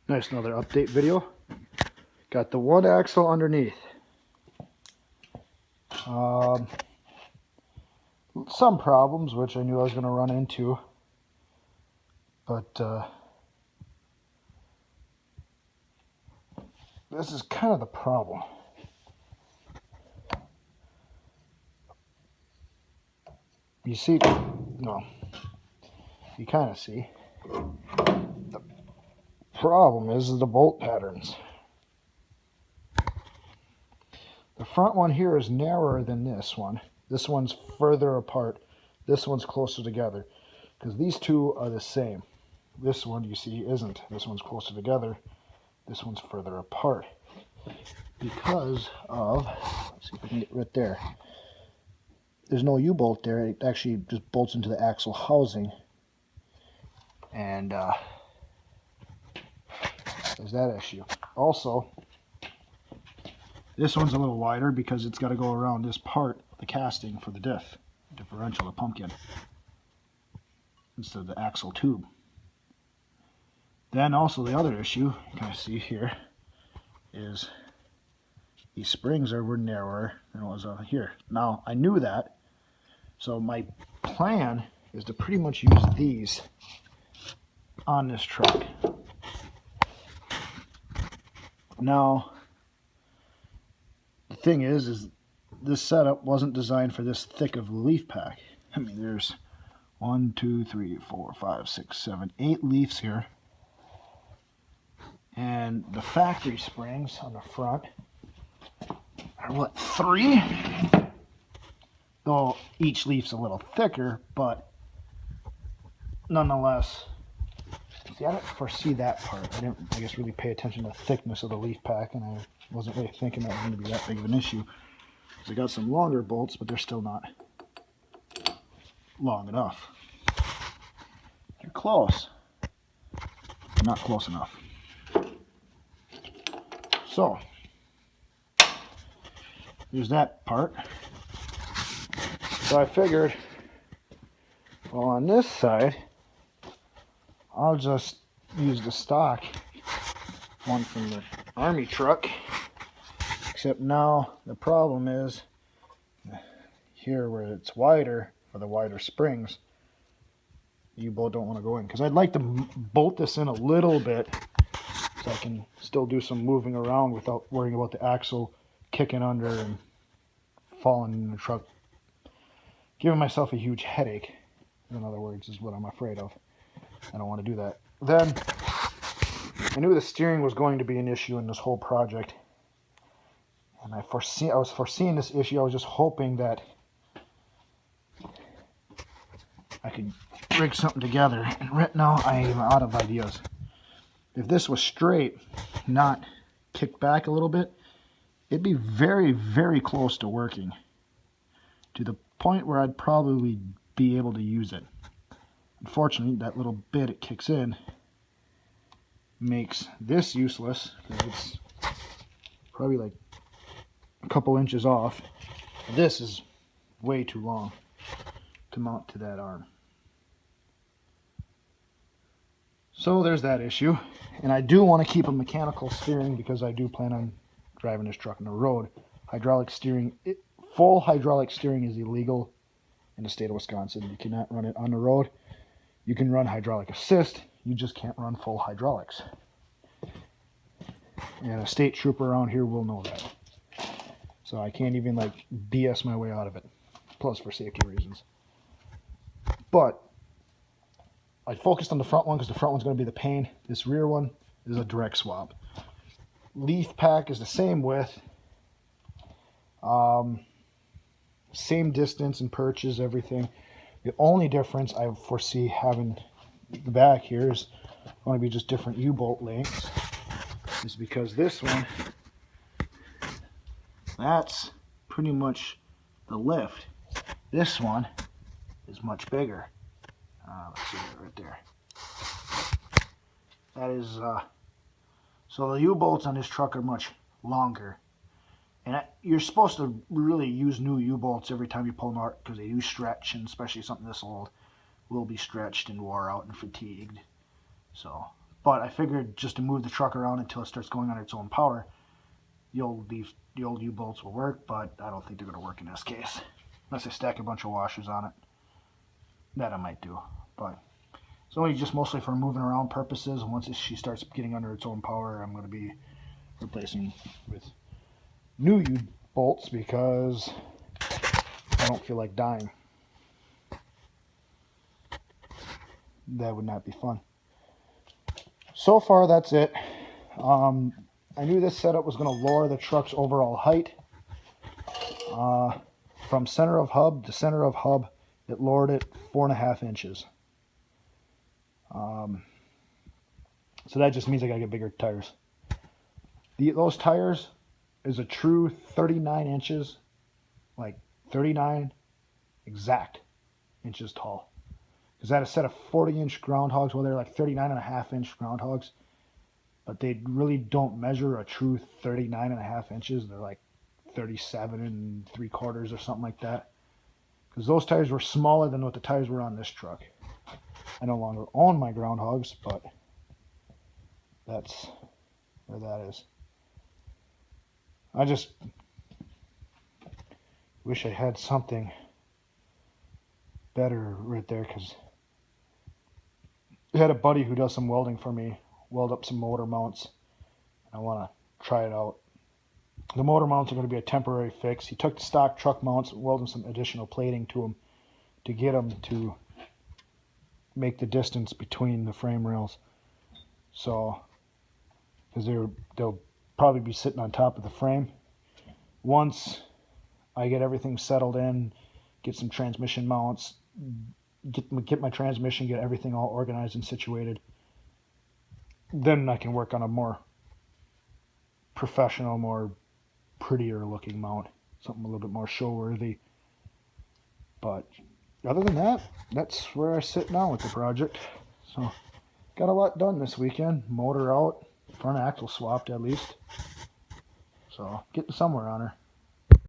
Nice, another update video. Got the one axle underneath. Some problems, which I knew I was going to run into. But this is kind of the problem. You see, no, you kind of see. The problem is the bolt patterns. The front one here is narrower than this one. This one's further apart. This one's closer together. Because these two are the same. This one, you see, isn't. This one's closer together. This one's further apart. Because of, let's see if I can get right there. There's no U-bolt there. It actually just bolts into the axle housing. And there's that issue. Also, this one's a little wider because it's got to go around this part of the casting for the differential, the pumpkin, instead of the axle tube. Then also the other issue, you can see here, is these springs were narrower than it was here. Now, I knew that, so my plan is to pretty much use these on this truck. Now, the thing is this setup wasn't designed for this thick of a leaf pack. I mean, there's 1, 2, 3, 4, 5, 6, 7, 8 leaves here. And the factory springs on the front are what, 3? Though each leaf's a little thicker, but nonetheless, see, I didn't foresee that part. I didn't, I guess, really pay attention to the thickness of the leaf pack, and I wasn't really thinking that was going to be that big of an issue. Because I got some longer bolts, but they're still not long enough. They're close. Not close enough. So, there's that part. So I figured, well, on this side, I'll just use the stock one from the Army truck. Except now the problem is here where it's wider, for the wider springs, you both don't want to go in. Because I'd like to bolt this in a little bit so I can still do some moving around without worrying about the axle kicking under and falling in the truck. Giving myself a huge headache, in other words, is what I'm afraid of. I don't want to do that. Then, I knew the steering was going to be an issue in this whole project. And I was foreseeing this issue. I was just hoping that I could rig something together. And right now, I am out of ideas. If this was straight, not kicked back a little bit, it'd be very, very close to working. To the point where I'd probably be able to use it. Unfortunately, that little bit it kicks in makes this useless, because it's probably like a couple inches off. This is way too long to mount to that arm. So there's that issue. And I do want to keep a mechanical steering because I do plan on driving this truck on the road. Hydraulic steering, full hydraulic steering is illegal in the state of Wisconsin. You cannot run it on the road. You can run hydraulic assist, you just can't run full hydraulics. And a state trooper around here will know that. So I can't even like BS my way out of it. Plus for safety reasons. But I focused on the front one because the front one's going to be the pain. This rear one is a direct swap. Leaf pack is the same width. Same distance and perches, everything. The only difference I foresee having the back here is going to be just different U-bolt lengths. Is because this one, that's pretty much the lift. This one is much bigger. Let's see it right there. That is, so the U-bolts on this truck are much longer. And you're supposed to really use new U-bolts every time you pull them out because they do stretch, and especially something this old will be stretched and wore out and fatigued. So But I figured just to move the truck around until it starts going on its own power, the old U-bolts will work, but I don't think they're going to work in this case. Unless I stack a bunch of washers on it. That I might do. But it's only just mostly for moving around purposes. And once she starts getting under its own power, I'm going to be replacing with new U-bolts because I don't feel like dying. That would not be fun. So far, that's it. I knew this setup was going to lower the truck's overall height. From center of hub to center of hub, it lowered it 4.5 inches. So that just means I got to get bigger tires. Those tires is a true 39 inches, like 39 exact inches tall. Because I had a set of 40-inch groundhogs, well, they're like 39.5-inch groundhogs, but they really don't measure a true 39.5 inches. They're like 37 3/4 or something like that. Because those tires were smaller than what the tires were on this truck. I no longer own my groundhogs, but that's where that is. I just wish I had something better right there, because I had a buddy who does some welding for me, weld up some motor mounts. I want to try it out. The motor mounts are going to be a temporary fix. He took the stock truck mounts and welded some additional plating to them to get them to make the distance between the frame rails. So, because they'll probably be sitting on top of the frame. Once I get everything settled in, get some transmission mounts, get my transmission, get everything all organized and situated, then I can work on a more professional, more prettier looking mount, something a little bit more show worthy. But other than that, that's where I sit now with the project. So got a lot done this weekend. Motor out, front axle swapped at least. So getting somewhere on her.